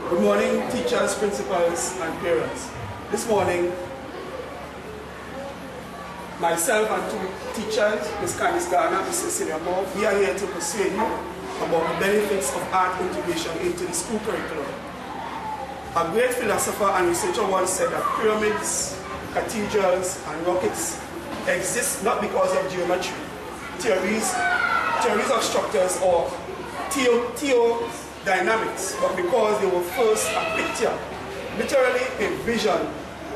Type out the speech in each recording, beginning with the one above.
Good morning, teachers, principals, and parents. This morning, myself and two teachers, Ms. Candice Garner and Ms. Cecilia Moore, we are here to persuade you about the benefits of art integration into the school curriculum. A great philosopher and researcher once said that pyramids, cathedrals, and rockets exist not because of geometry, theories of structures, or theodynamics, but because they were first a picture, literally a vision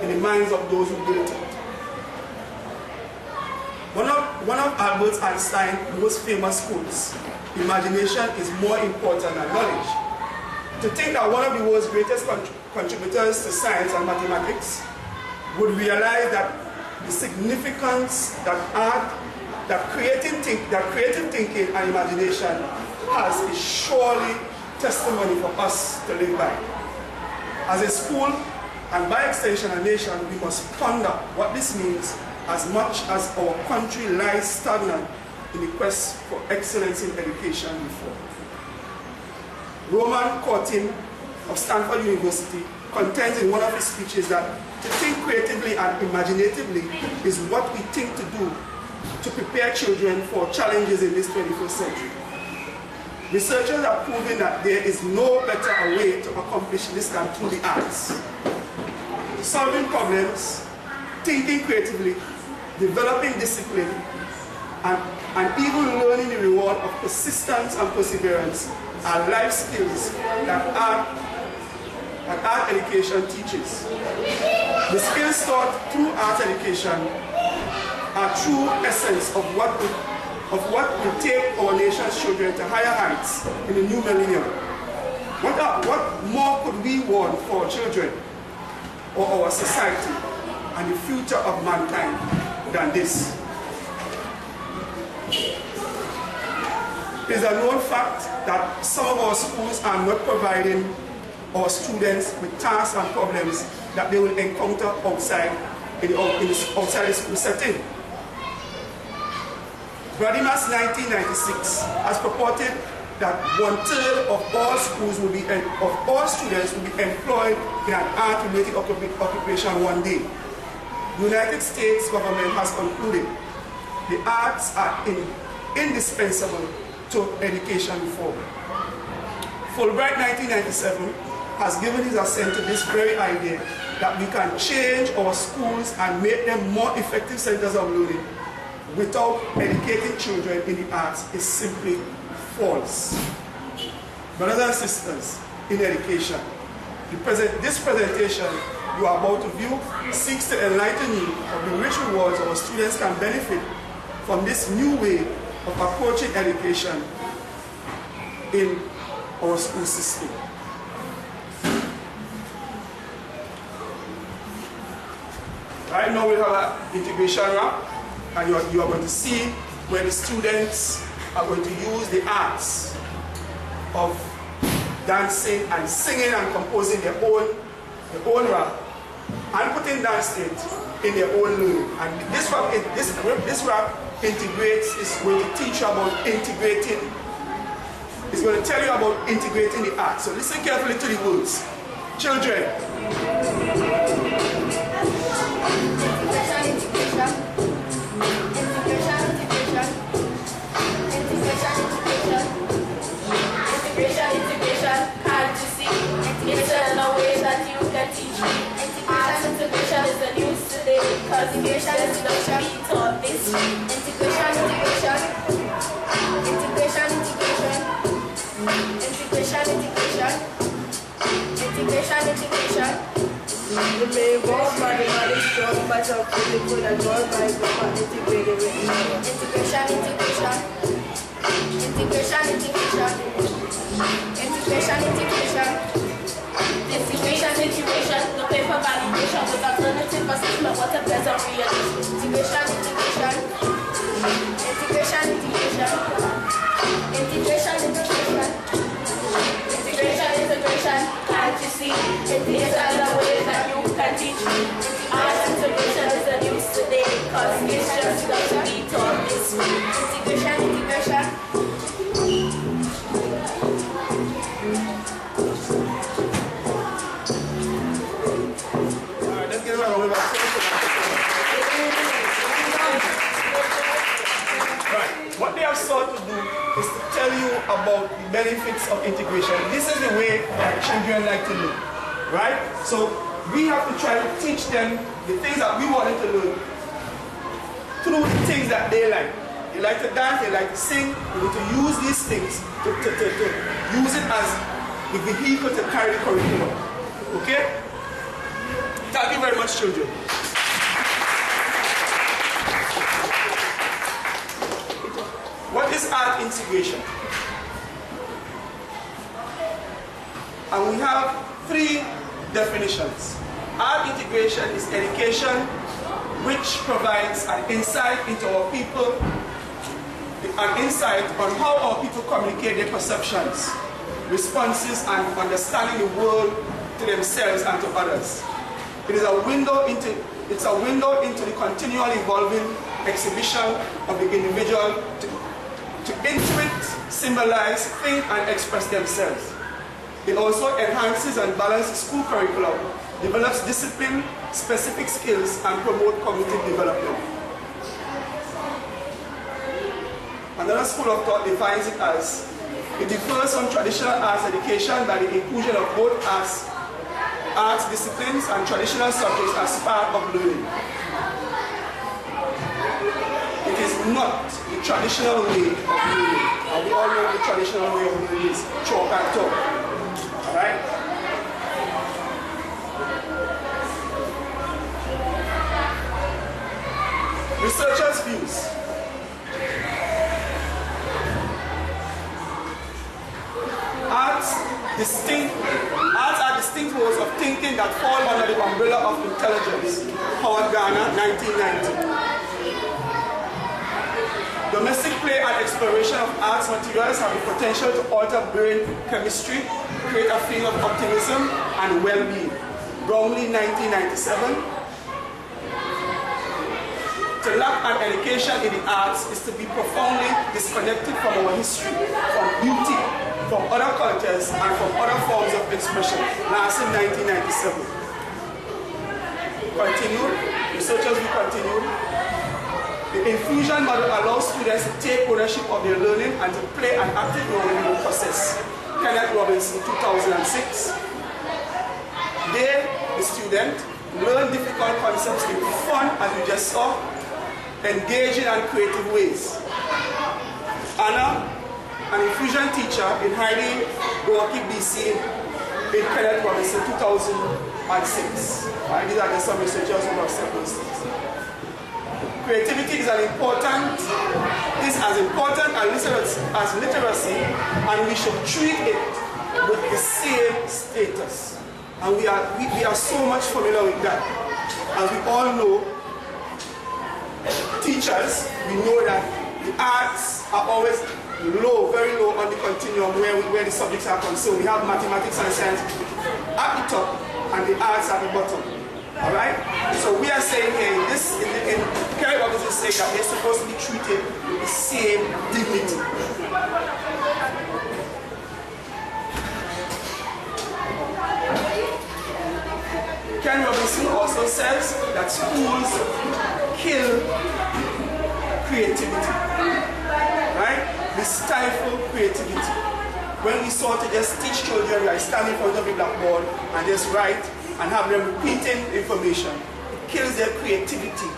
in the minds of those who built it. One of Albert Einstein's most famous quotes, "Imagination is more important than knowledge." To think that one of the world's greatest contributors to science and mathematics would realize that the significance that creative thinking and imagination has is surely testimony for us to live by. As a school, and by extension a nation, we must ponder what this means as much as our country lies stagnant in the quest for excellence in education reform. Roman Courtin of Stanford University contends in one of his speeches that to think creatively and imaginatively is what we think to do to prepare children for challenges in this 21st century. Researchers have proven that there is no better way to accomplish this than through the arts. Solving problems, thinking creatively, developing discipline, and even learning the reward of persistence and perseverance are life skills that art education teaches. The skills taught through art education are true essence of what will take our nation's children to higher heights in the new millennium. What more could we want for our children or our society and the future of mankind than this? It is a known fact that some of our schools are not providing our students with tasks and problems that they will encounter outside the school setting. Bradimas 1996 has purported that 1/3 of all students will be employed in an art-related occupation one day. The United States government has concluded the arts are indispensable to education reform. Fulbright 1997 has given his assent to this very idea that we can change our schools and make them more effective centers of learning without educating children in the arts is simply false. Brothers and sisters, in education, this presentation you are about to view seeks to enlighten you of the rich rewards our students can benefit from this new way of approaching education in our school system. Right now we have an integration wrap, and you are going to see where the students are going to use the arts of dancing and singing and composing their own rap and putting dance it in their own learning. And this rap integrates, is going to teach you about integrating, it's going to tell you about integrating the arts. So listen carefully to the words. Children. Integration, can't you see? It's another way that you can teach me. Art integration is the news today, because integration is the beat of this. Integration. You may walk by the body strong, but I'm feeling good and all by the integrated with me. Integration. The paper validation with alternative assessment, what a pleasant realism. Integration. Can't you see? It's another way that you can teach me. Art integration is the news today, because it's just going to be taught this way. Integration. benefits of integration. This is the way children like to learn, right? So we have to try to teach them the things that we want them to learn through the things that they like. They like to dance, they like to sing. We need to use these things to use it as the vehicle to carry the curriculum. Okay? Thank you very much, children. What is art integration? And we have three definitions. Art integration is education which provides an insight into our people, an insight on how our people communicate their perceptions, responses, and understanding the world to themselves and to others. It is a window into the continually evolving exhibition of the individual to intuit, symbolize, think, and express themselves. It also enhances and balances school curriculum, develops discipline, specific skills, and promotes cognitive development. Another school of thought defines it as it differs from traditional arts education by the inclusion of both arts disciplines and traditional subjects as part of learning. It is not the traditional way of learning. And we all know the traditional way of learning is chalk and talk. Alright? Researchers' views. Arts are distinct modes of thinking that fall under the umbrella of intelligence. Howard Gardner, 1990. Domestic play and exploration of arts materials have the potential to alter brain chemistry, create a feeling of optimism and well-being. Brownlee, 1997. To lack an education in the arts is to be profoundly disconnected from our history, from beauty, from other cultures, and from other forms of expression. Larson, 1997. Continue. Researchers will continue. The infusion model allows students to take ownership of their learning and to play an active role in the process. Kenneth Robinson, 2006. They, the student, learn difficult concepts in fun, as we just saw, engaging and creative ways. Anna, an infusion teacher in Haile, Milwaukee, BC, in Kenneth Robinson, 2006. Right, these are just some researchers who have said those things. Creativity is as important as literacy, and we should treat it with the same status. And we are so much familiar with that. As we all know, teachers, we know that the arts are always low, very low on the continuum where the subjects are concerned. We have mathematics and science at the top and the arts at the bottom. Alright? So we are saying here, in Kerry Robinson is saying that they're supposed to be treated with the same dignity. Ken Robinson also says that schools kill creativity. Right? We stifle creativity. When we sought to just teach children, like stand in front of the blackboard and just write and have them repeating information, it kills their creativity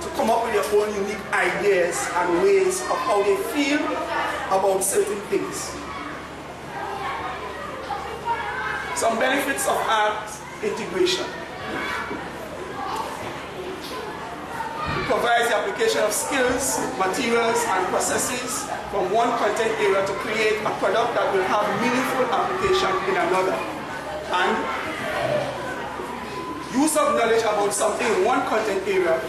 to come up with their own unique ideas and ways of how they feel about certain things. Some benefits of art integration. It provides the application of skills, materials, and processes from one content area to create a product that will have meaningful application in another. And use of knowledge about something in one content area,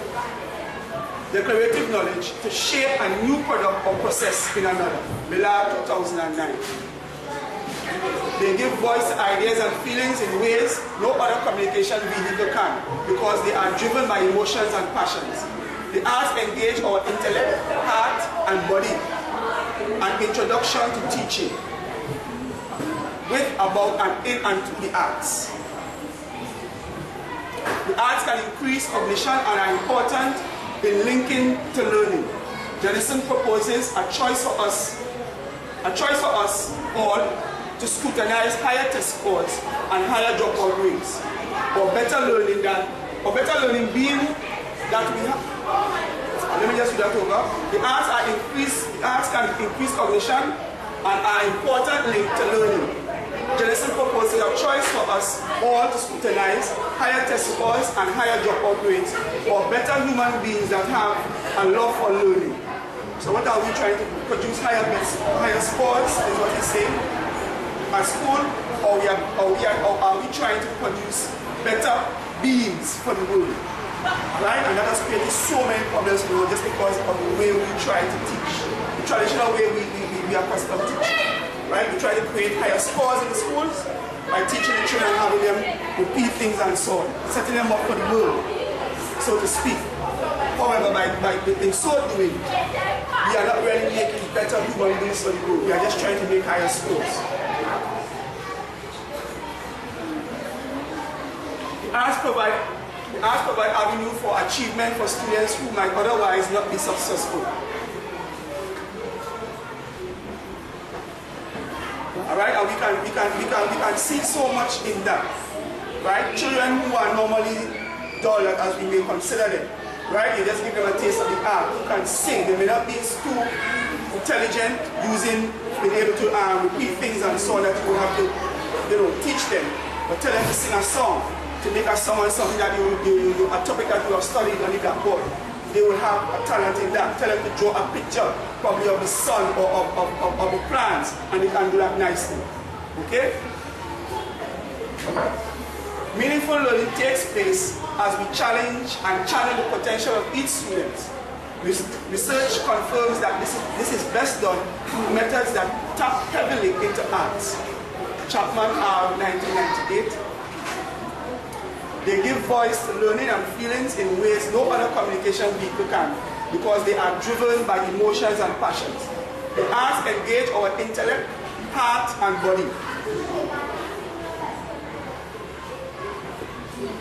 declarative knowledge, to shape a new product or process in another. Millard, 2009. They give voice to ideas and feelings in ways no other communication vehicle can, because they are driven by emotions and passions. The arts engage our intellect, heart, and body. An introduction to teaching with, about, and in and to the arts. The arts can increase cognition and are important in linking to learning. Jennison proposes a choice for us A choice for us all to scrutinize higher test scores and higher dropout rates, or better learning being that we have. Let me just do that over. The arts can increase cognition and are important link to learning. Jenison proposes a choice for us all to scrutinize higher test scores and higher dropout rates, or better human beings that have a love for learning. So what are we trying to produce? Higher scores is what he's saying at school, or are we trying to produce better beings for the world? Right? And that has created so many problems in the world just because of the way we try to teach. The traditional way we are accustomed to teach. Right? We try to create higher scores in the schools by teaching the children, having them repeat things and so on, setting them up for the world, so to speak. However, in so doing, we are not really making better human beings for the world. We are just trying to make higher scores. The arts provide avenue for achievement for students who might otherwise not be successful. Alright, and we can see so much in that. Right? Children who are normally dull, as we may consider them. Right? You just give them a taste of the art. Who can sing. They may not be too intelligent, being able to repeat things and so on that you have to teach them. But tell them to sing a song, to make a song on something that a topic that you have studied on the blackboard. They will have a talent in that. Tell them to draw a picture, probably of the sun or of the plants, and they can do that nicely. Okay? Meaningful learning takes place as we challenge and channel the potential of each student. Research confirms that this is best done through methods that tap heavily into arts. Chapman R. 1998. They give voice to learning and feelings in ways no other communication vehicle can, because they are driven by emotions and passions. The arts engage our intellect, heart, and body.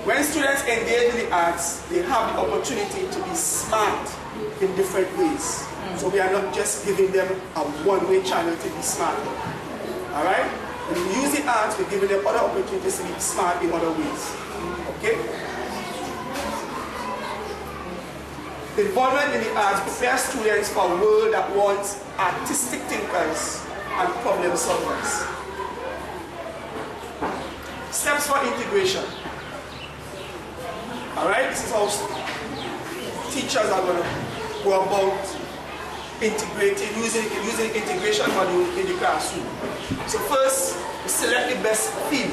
When students engage in the arts, they have the opportunity to be smart in different ways. So we are not just giving them a one-way channel to be smart. Alright? When we use the arts, we're giving them other opportunities to be smart in other ways. Okay? Involvement in the arts prepares students for a world that wants artistic thinkers and problem solvers. Steps for integration. Alright, this is how teachers are going to go about integrating, using integration module in the classroom. So first, select the best theme.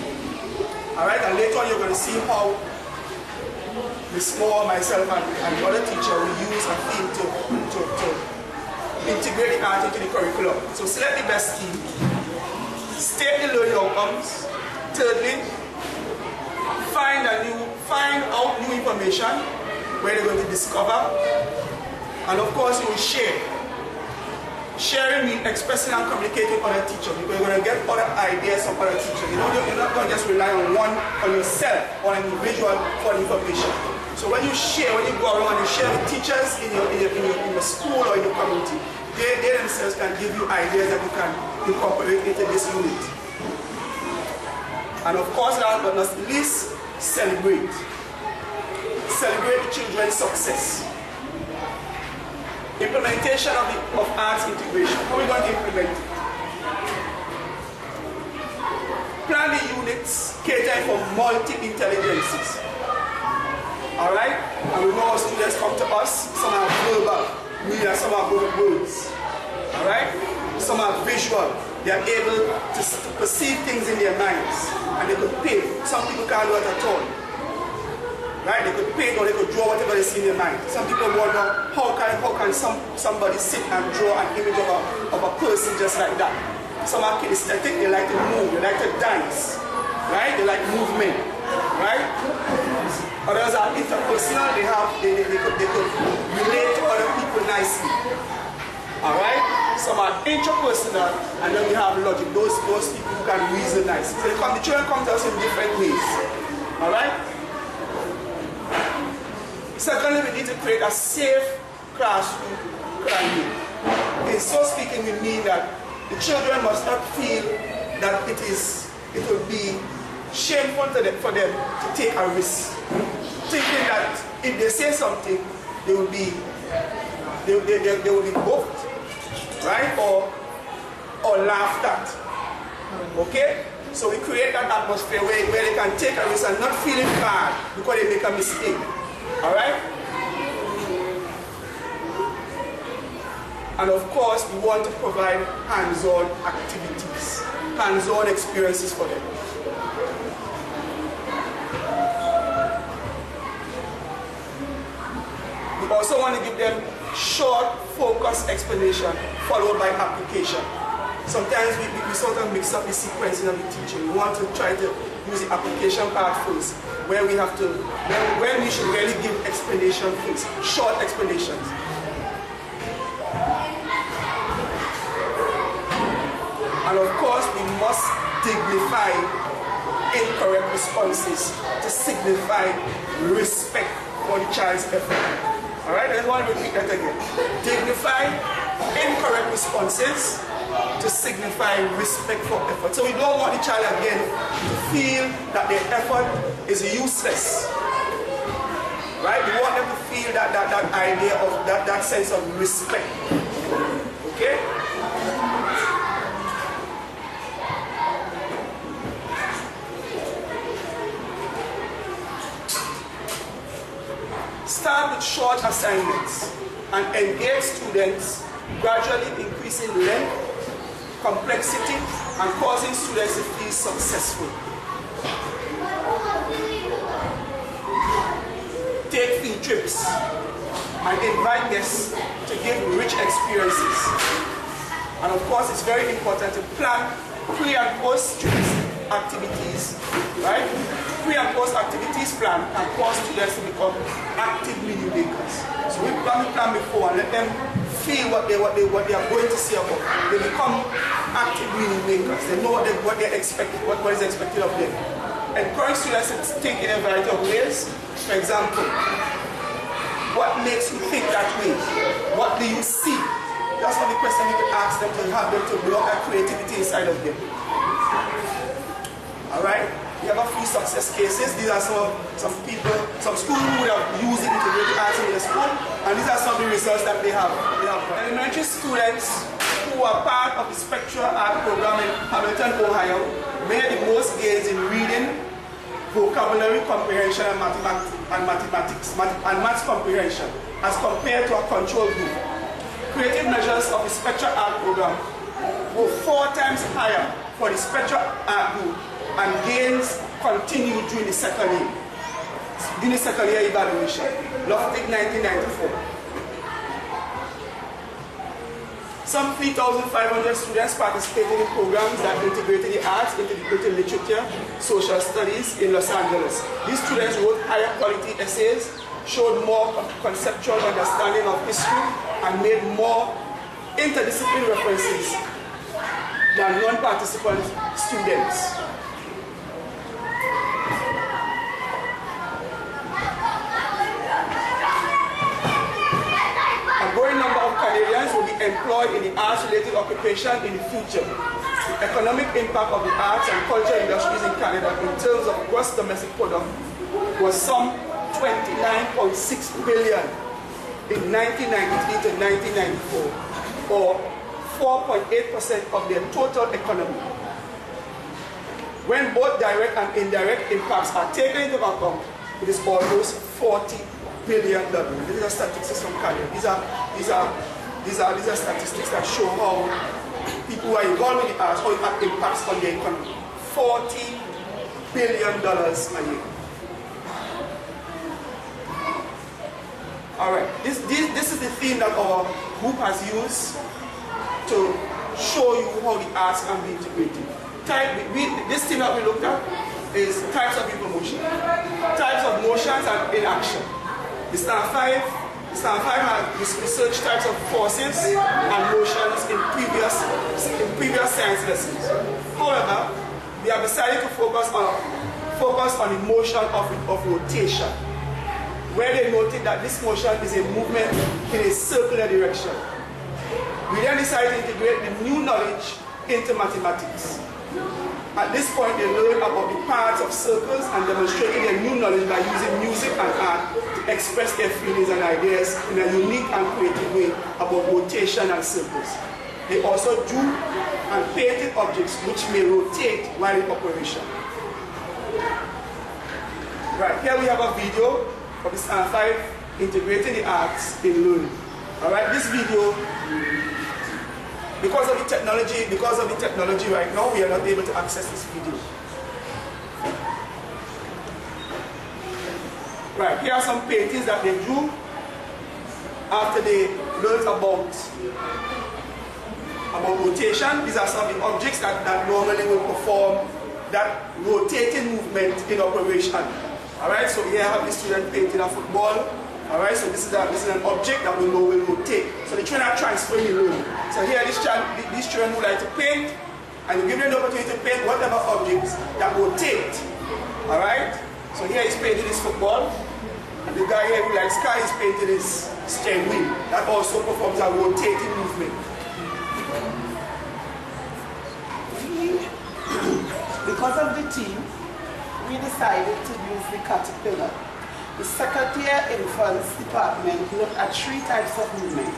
Alright, and later on you're going to see how Ms. Moore, myself, and the other teacher will use a theme to integrate the art into the curriculum. So select the best theme. State the learning outcomes. Thirdly, find out new information where they're going to discover. And of course you will share. Sharing means expressing and communicating with other teachers, because you're going to get other ideas from other teachers. You're not going to just rely on yourself or an individual for information. So when you share, when you go around and you share with teachers in your school or in your community, they themselves can give you ideas that you can incorporate into this unit. And of course, last but not least, celebrate. Celebrate the children's success. Implementation of arts integration. How are we going to implement it? Plan the units catering for multi-intelligences. Alright? And we know our students come to us. Some are verbal, meaning some are words. Alright? Some are visual. They are able to perceive things in their minds. And they could paint. Some people can't do it at all. Right? They could paint or they could draw whatever they see in their mind. Some people wonder, how can somebody sit and draw an image of a person just like that? Some are kinesthetic, they like to move, they like to dance. Right? They like movement. Right? Others are interpersonal, they could relate to other people nicely. Alright? Some are intrapersonal, and then we have logic, those people who can reason nicely. So the children come to us in different ways. Alright? Secondly, we need to create a safe classroom climate. In so speaking, we mean that The children must not feel that it will be shameful for them to take a risk, thinking that if they say something, they will be booked, right, or laughed at. Okay? So we create that atmosphere where they can take a risk and not feeling bad because they make a mistake. Alright? And of course, we want to provide hands-on activities, hands-on experiences for them. We also want to give them short, focused explanation followed by application. Sometimes we sort of mix up the sequencing of the teaching. We want to try to use the application part first, where we have to, when we should really give explanation first, short explanations. And of course, we must dignify incorrect responses to signify respect for the child's effort. Alright, I just want to repeat that again. Dignify incorrect responses to signify respect for effort. So we don't want the child again to feel that their effort is useless. Right? We want them to feel that idea of that sense of respect. Okay? Start with short assignments and engage students, gradually increasing length, complexity, and causing students to feel successful. Take field trips and invite guests to give rich experiences. And of course, it's very important to plan pre- and post-trips activities, right? Pre- and post-activities plan can cause students to become active meaning makers. So we plan before and let them feel what they are going to see about. They become active meaning makers. They know what they expect, what is expected of them. Encourage students to think in a variety of ways. For example, what makes you think that way? What do you see? That's one of the questions you can ask them to have them to block that creativity inside of them. Alright? We have a few success cases. These are some people, some schools who have used it integrated arts in their school, and these are some of the results that they have. Elementary students who are part of the Spectral Art program in Hamilton, Ohio, made the most gains in reading, vocabulary comprehension, and maths comprehension as compared to a control group. Creative measures of the Spectral Art program were 4 times higher for the Spectral Art group, and gains continued during the second year evaluation. Loftig 1994. Some 3,500 students participated in programs that integrated the arts, integrated literature, social studies in Los Angeles. These students wrote higher quality essays, showed more conceptual understanding of history, and made more interdisciplinary references than non-participant students. Canadians will be employed in the arts-related occupation in the future. The economic impact of the arts and culture industries in Canada in terms of gross domestic product was some $29.6 billion in 1993 to 1994, or 4.8% of their total economy. When both direct and indirect impacts are taken into account, it is almost $40 billion. These are statistics from Canada. These are statistics that show how people who are involved in the arts, how it impacts on the economy. $40 billion a year. Alright, this is the theme that our group has used to show you how the arts can be integrated. This theme that we looked at is types of information, types of motions and inaction. The Stand 5 has researched types of forces and motions in previous science lessons. However, we have decided to focus on the motion of rotation, where they noted that this motion is a movement in a circular direction. We then decided to integrate the new knowledge into mathematics. At this point, they learned about the parts of circles and demonstrated their new knowledge by using music and art to express their feelings and ideas in a unique and creative way about rotation and circles. They also drew and painted objects which may rotate while in operation. Right, here we have a video of the Stand 5 integrating the arts in learning. Alright, this video, because of the technology right now, we are not able to access this video. Right, here are some paintings that they drew after they learned about rotation. These are some of the objects that normally will perform that rotating movement in operation. Alright, so here I have the student painting a football. Alright, so this is an object that we know will rotate. So the children are transferring the learning. So here these children who like to paint, and you give them the opportunity to paint whatever objects that rotate. Alright, so here he's painting his football, and the guy here who likes car is painting his steering wheel. That also performs a rotating movement. Because of the team, we decided to use the caterpillar. The second year infants department looked at 3 types of movement,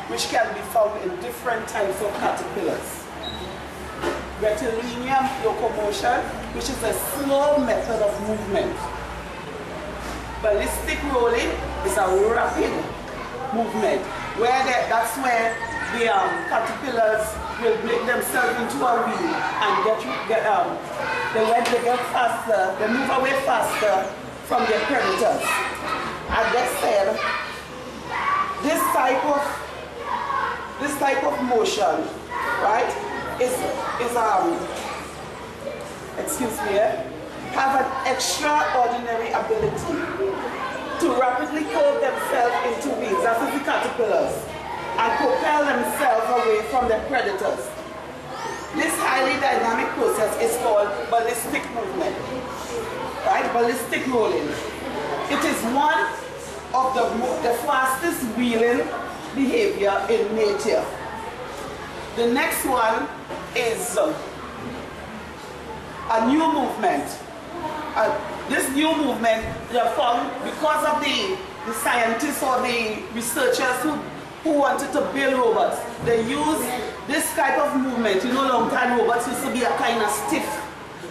which can be found in different types of caterpillars. Rectilinear locomotion, which is a slow method of movement. Ballistic rolling is a rapid movement, that's where the caterpillars will break themselves into a wheel and when they get faster, they move away faster from their predators. As they said, this type of motion, right, have an extraordinary ability to rapidly curve themselves into wheels, that is the caterpillars, and propel themselves away from their predators. This highly dynamic process is called ballistic movement, right? Ballistic rolling. It is one of the fastest wheeling behavior in nature. The next one is a new movement. This new movement, they are found because of the scientists or the researchers who wanted to build robots. They use this type of movement. You know, long time robots used to be a kind of stiff,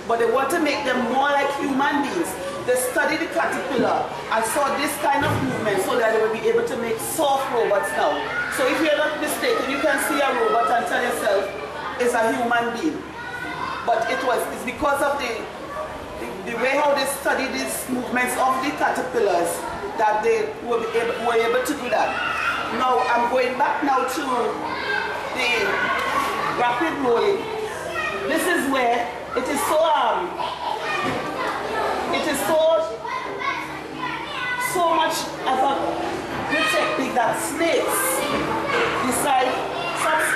but they want to make them more like human beings. They studied the caterpillar and saw this kind of movement so that they will be able to make soft robots now. So if you're not mistaken, you can see a robot and tell yourself it's a human being. But it's because of the way how they study these movements of the caterpillars that they were able to do that. Now I'm going back now to the rapid rolling. This is where it is so much of a good technique that some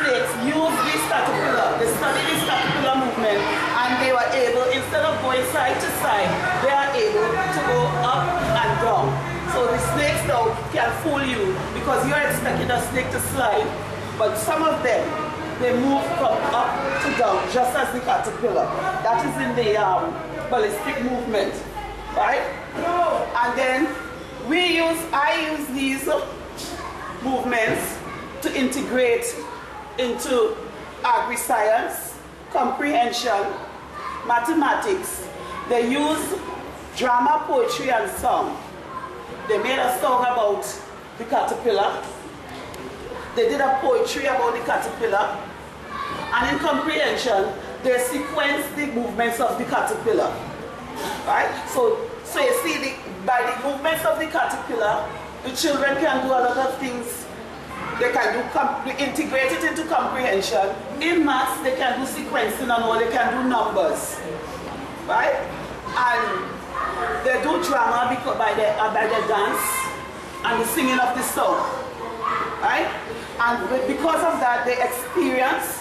snakes use this caterpillar. They study this caterpillar movement and they were able, instead of going side to side, they are able to go up and down. So the snakes now can fool you because you're expecting a snake to slide, but some of them, they move from up to down just as the caterpillar. That is in the ballistic movement, right? And then I use these movements to integrate into agri-science, comprehension, mathematics. They use drama, poetry, and song. They made a song about the caterpillar. They did a poetry about the caterpillar. And in comprehension, they sequenced the movements of the caterpillar. Right? So you see, by the movements of the caterpillar, the children can do a lot of things. They can integrate it into comprehension. In maths, they can do sequencing and all, they can do numbers. Right? And they do drama by the dance and the singing of the song. Right? And because of that, they experience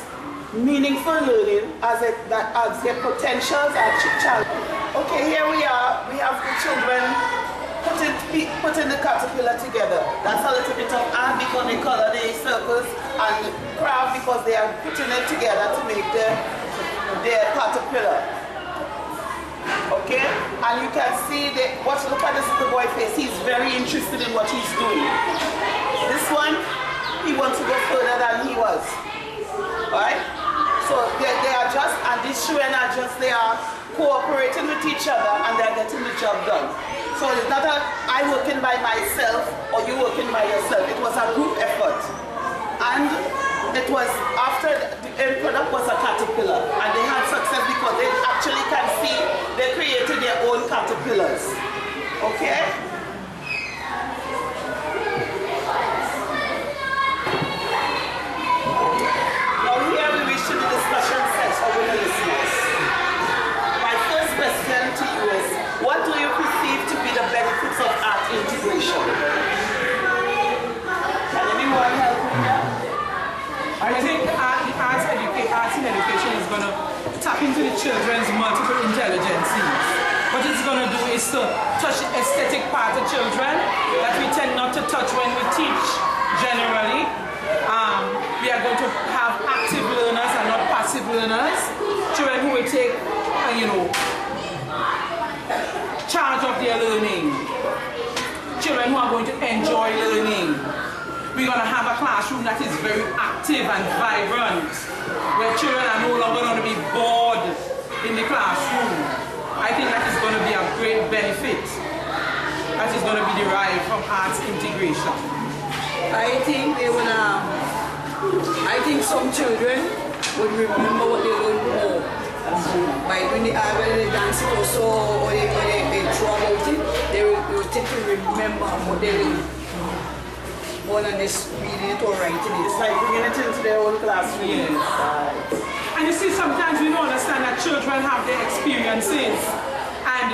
meaningful learning as their potentials are challenged. Okay, here we are. We have the children putting the caterpillar together. That's a little bit of art because they color the circles, and craft because they are putting it together to make their caterpillar. Okay? And you can see look at this little boy face. He's very interested in what he's doing. This one, he wants to go further than he was. Alright? So they are just, and these children are just, they are cooperating with each other and they're getting the job done. So it's not I'm working by myself or you working by yourself. It was a group effort. And it was after the end product was a caterpillar, and they had success because they actually can see they created their own caterpillars. Okay? Now here we reach to the discussion set of the listeners. My first question to you is, what do you perceive to be the benefits of art integration? Can anyone help me now? I think arts in education is going to tap into the children's multiple intelligences. What it's going to do is to touch the aesthetic part of children that we tend not to touch when we teach generally. We are going to have active learners and not passive learners. Children who will take, charge of their learning. Children who are going to enjoy learning. We're going to have a classroom that is very active and vibrant, where children are no longer going to be bored in the classroom. I think that is going to be a great benefit that is going to be derived from arts integration. I think some children would remember what they learned more by doing the art, whether they dance it or so, or they draw about it. They will tend to remember what they learned more than just reading it or writing it. It's like bringing it into their own classroom. Yes. And you see, sometimes we don't understand that children have their experiences, and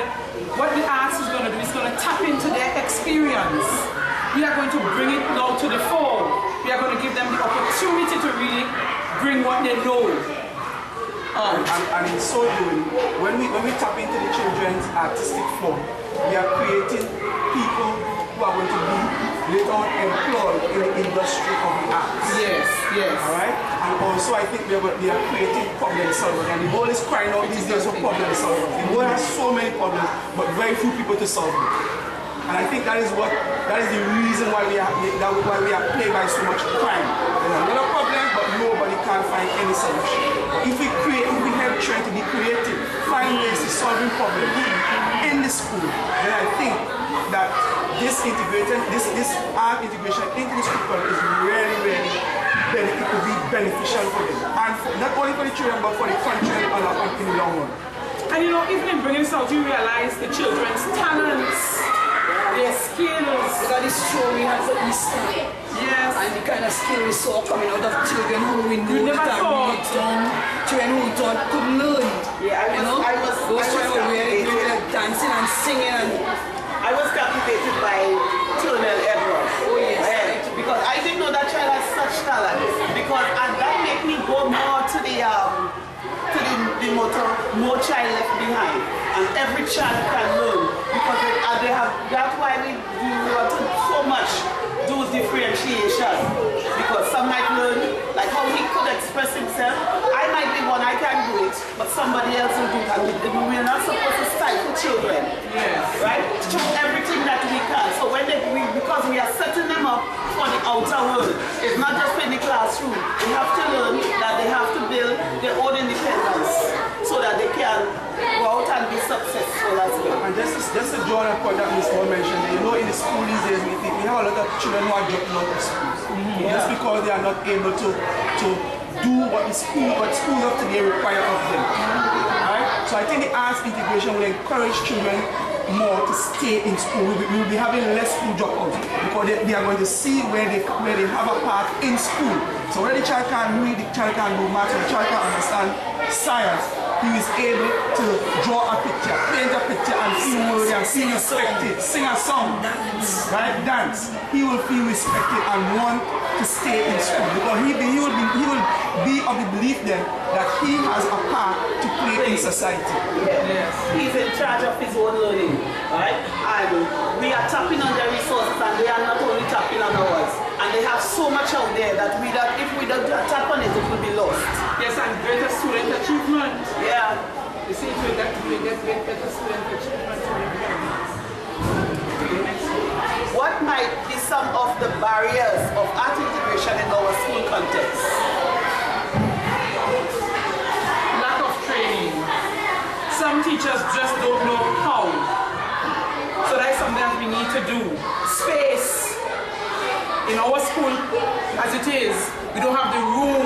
what the arts is going to do is going to tap into their experience. We are going to bring it now to the fore. We are going to give them the opportunity to really bring what they know. And in so doing, when we tap into the children's artistic form, we are creating people who are going to be later on employed in the industry of the arts. Yes, yes. Alright? And also I think we are creating problem solvers. And the world is crying out these days for problem solvers. The world has so many problems, but very few people to solve them. And I think that is the reason why we are plagued by so much crime. There's a lot of problems, but nobody can find any solution. But if we help children to be creative, find ways to solving problems in the school, then I think that this art integration into the school is really, really it could be beneficial for them. And not only for the children, but for the country in the long run. And even in bringing this out, you realize the children's talents, their skills. Because this show we had for Easter. Yes. And the kind of skill we saw coming out of children who we knew that are really done, children who thought could learn. Yeah, those children were really dancing and singing. I was captivated by Turnell Edwards. Oh yes. Because I didn't know that child has such talent. And that made me go more to the motto, no child left behind. And every child can learn. Because that's why we want to so much do differentiation. Because some might learn, like how he could express himself. I might be one, I can do it, but somebody else will do it. And we're not supposed to stifle children. Yes. Right? To everything that we can. So because we are setting them up for the outer world, it's not just in the classroom. They have to learn that they have to build their own independence so that they can go out and be successful as well. And just to draw a point that Ms. Paul mentioned, in the school these days, we have a lot of children who are dropping out of schools. Just because they are not able to do what schools of today require of them. Alright? So I think the arts integration will encourage children more to stay in school. We will be having less school dropouts because they are going to see where they have a part in school. So where the child can read, the child can do math, the child can understand science, he is able to draw a picture, paint a picture and see words and feel respected, sing a song, right, dance, he will feel respected and want to stay in school because he will be of the belief then that he has a part to play in society. Yes. He's in charge of his own learning, right? And we are tapping on their resources and they are not only tapping on ours. And they have so much out there that if we don't tap on it, it will be lost. Yes, and greater student achievement. Yeah. You see, we get better student achievement. What might be some of the barriers of art integration in our school context? Lack of training. Some teachers just don't know how. So that's something that we need to do. Space. In our school, as it is, we don't have the room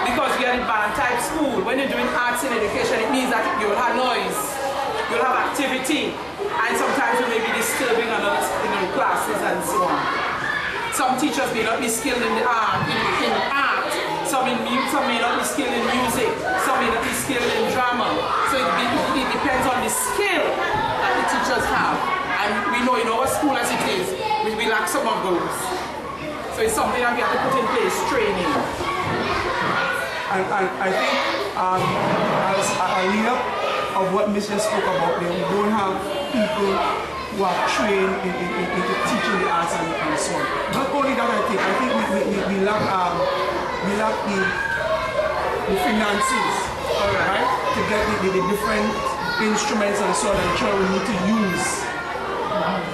because we are in band type school. When you're doing arts in education, it means that you'll have noise, you'll have activity, and sometimes you may be disturbing another classes and so on. Some teachers may not be skilled in the art, in art. Some may not be skilled in music. Some may not be skilled in drama. So it depends on the skill that the teachers have. And we know in our school as it is, we lack some of those. So it's something that we have to put in place, training. And I think as a leader of what Ms. just spoke about, we don't have people who are trained in teaching the arts and so on. Not only that, I think we lack the finances, right, to get the different instruments and so on that children need to use.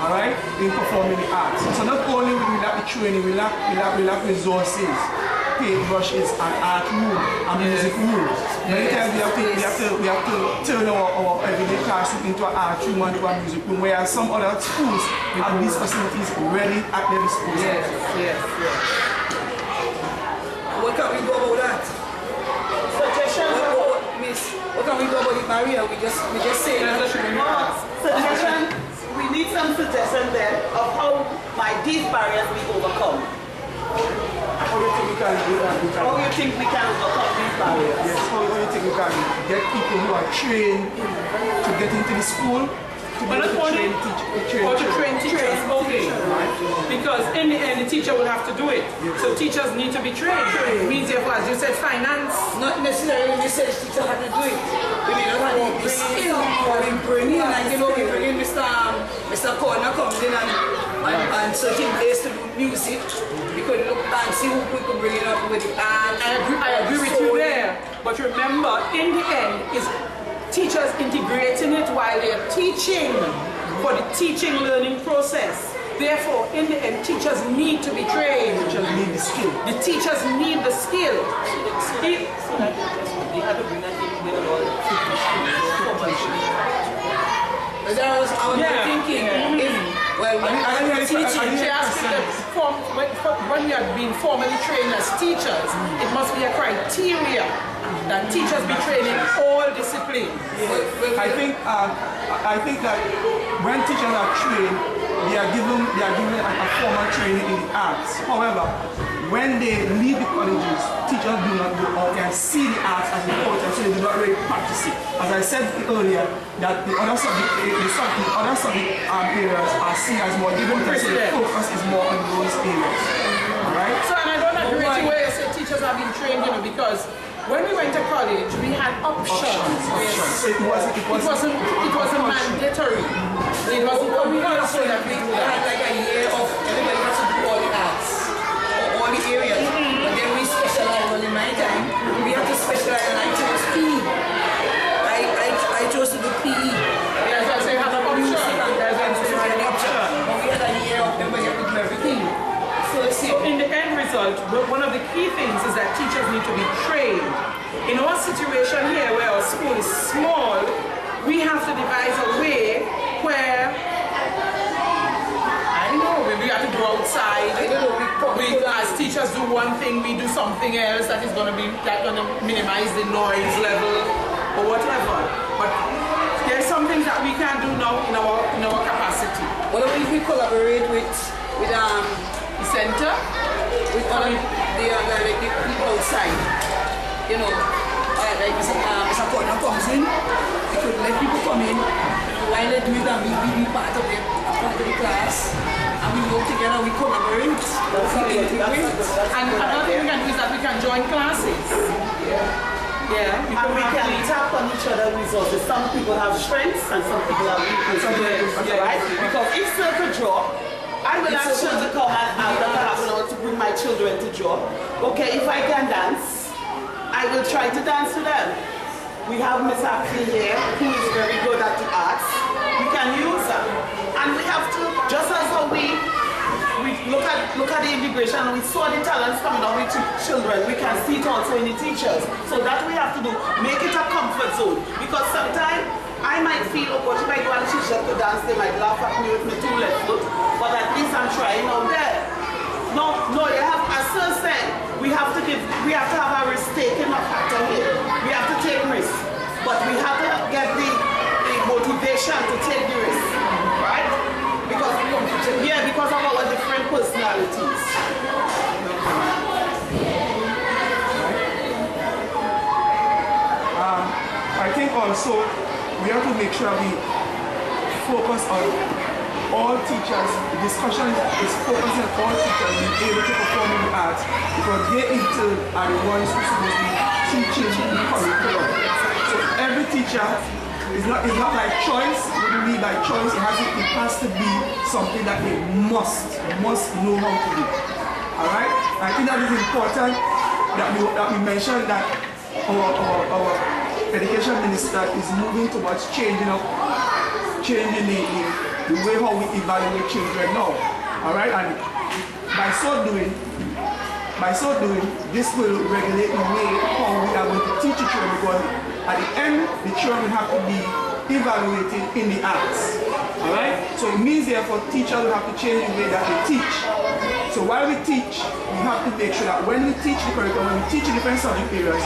Alright, in performing the arts. So not only we lack the training, we lack resources, paintbrushes, and art room, and music room. Many times we have to turn our everyday classroom into an art room and to a music room, whereas some other schools have these facilities ready at their disposal. Yes. What can we do about that? Suggestion? What can we do about the barrier? We just say that. Suggestion? We need some suggestions then of how these barriers we overcome. How do you think we can do that? How do you think we can overcome these barriers? Yes, how do you think we can get people who are trained to get into the school? But not only to train teachers, okay. Because in the end, the teacher will have to do it. So teachers need to be trained. It means, therefore, as you said, finance. Not necessarily the research teacher have to do it. We may not have the skill or we bring in, like we bring in Mr. Corner comes in and certain ways to do music. We could look and see who we could bring it up with. I agree with you there. But remember, in the end, is teachers integrating it while they are teaching for the teaching learning process. Therefore, in the end, teachers need to be trained. Teachers need the skill. The teachers need the skill. They had to bring that in there or I was thinking, when we have been formally trained as teachers, it must be a criteria that teachers be trained in all disciplines. I think that when teachers are trained, they are given a formal training in the arts. However, when they leave the colleges, teachers do not go out and see the arts as important, so they do not really practice it. As I said earlier, that the other subject areas are seen as more important, so the focus is more on those areas. Alright? So, and I don't agree with you where you say teachers have been trained, because when we went to college, we had options. So it wasn't mandatory. It wasn't compulsory that we do had that. like a year of everybody has to do all the arts, all the areas. But then we specialize. Well, in my time, we had to specialize, and I chose PE. I chose to do PE. Yes, I say have an option. There's an option. But we had a year of everybody had to do everything. So in the end result, one of the key things is that teachers need to be trained. In our situation here where our school is small, we have to devise a way where, I don't know, maybe we have to go outside. We, as teachers do one thing, we do something else that is going to minimize the noise level or whatever. But there's some things that we can do now in our capacity. What if we collaborate with The center, with other the people outside? You know, like Mr. Corner comes in, we could let people come in, while the do it and we be part of the class. And we work together, we collaborate. And another thing we can do is that we can join classes. Yeah. And we can tap on each other's resources. Some people have strengths and some people have weaknesses. Right? Because if circle draw, I will ask you to come and after half an hour to bring my children to draw. Okay, if I can dance, I will try to dance to them. We have Miss Akil here, who is very good at the arts. We can use her. And we have to, just as how we look at the integration and we saw the talents coming out with children, we can see it also in the teachers. So that we have to do, make it a comfort zone. Because sometimes I might feel, oh gosh, if I go and teach them to dance, they might laugh at me with my 2 left foot. But at least I'm trying out there. No, you have, as Sir said, we have to have a risk-taking factor here. We have to take risks. But we have to get the motivation to take the risk. Right? Because of our different personalities. I think also we have to make sure we focus on all teachers. The discussion is focusing on all teachers being able to perform in the arts because they in turn are the ones who are supposed to be teaching the curriculum. So every teacher is not like choice. What do you mean by choice? It has to be something that they must know how to do. Alright? I think that is important that we mention that our education minister is moving towards changing the way how we evaluate children now. Alright? And by so doing, this will regulate the way how we are going to teach the children because at the end, the children have to be evaluated in the arts. Alright? So it means therefore teachers will have to change the way that they teach. So while we teach, we have to make sure that when we teach the curriculum, when we teach in different subject areas,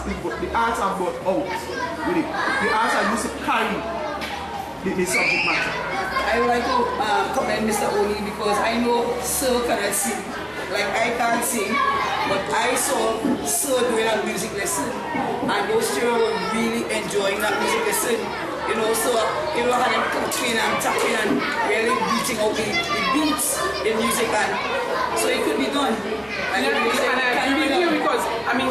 the arts are brought out with it. The arts are used to carry the subject matter. I would like to commend Mr. Oni because I know Sir cannot sing. Like I can't sing, but I saw Sir doing a music lesson and those children were really enjoying that music lesson. You know, so had them touching and tapping and really beating out the beats in music and so it could be done. And I agree with you because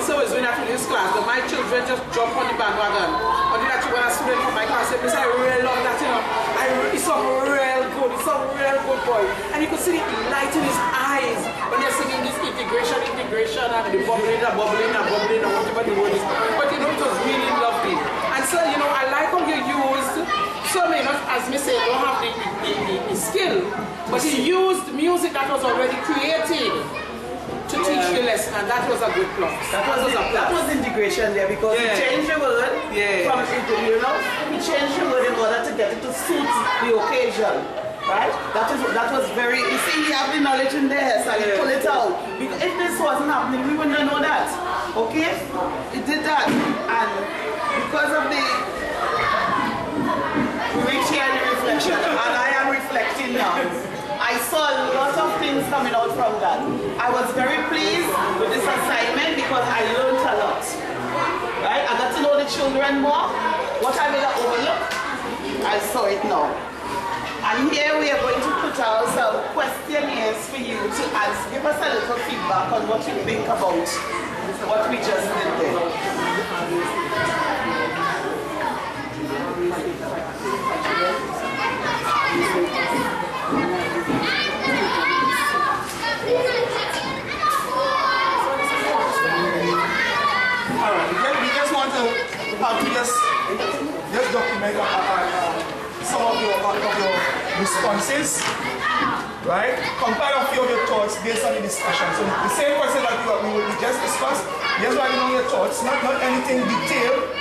Sir was doing that in his class, but my children just jump on the bandwagon. I did that when a student from my class said, I really love that, it's so real good, it's so real good boy. And you could see the light in his eyes when they're singing this integration, and the bubbling and whatever the word is. But it was really lovely. And so, I like how you used, so may not, as me say, don't have the skill, but he used music that was already created to teach the lesson, and that was a good plus. That was integration there because he changed the word from he changed the word in order to get it to suit the occasion. Right? That was very, you see, he have the knowledge in there, so he pull it out. Because if this wasn't happening, we wouldn't know that. Okay? He did that. And because of the reflection, and I am reflecting now, I saw a lot of things coming out from that. I was very pleased with this assignment because I learned a lot. Right? I got to know the children more. What I will overlook, I saw it now. And here we are going to put out some questionnaires for you to ask. Give us a little feedback on what you think about what we just did there. Alright, we just want to just document some of your responses, right? Compile a few of your thoughts based on the discussion. So the same question that we just discussed, just writing down your thoughts, not anything detailed,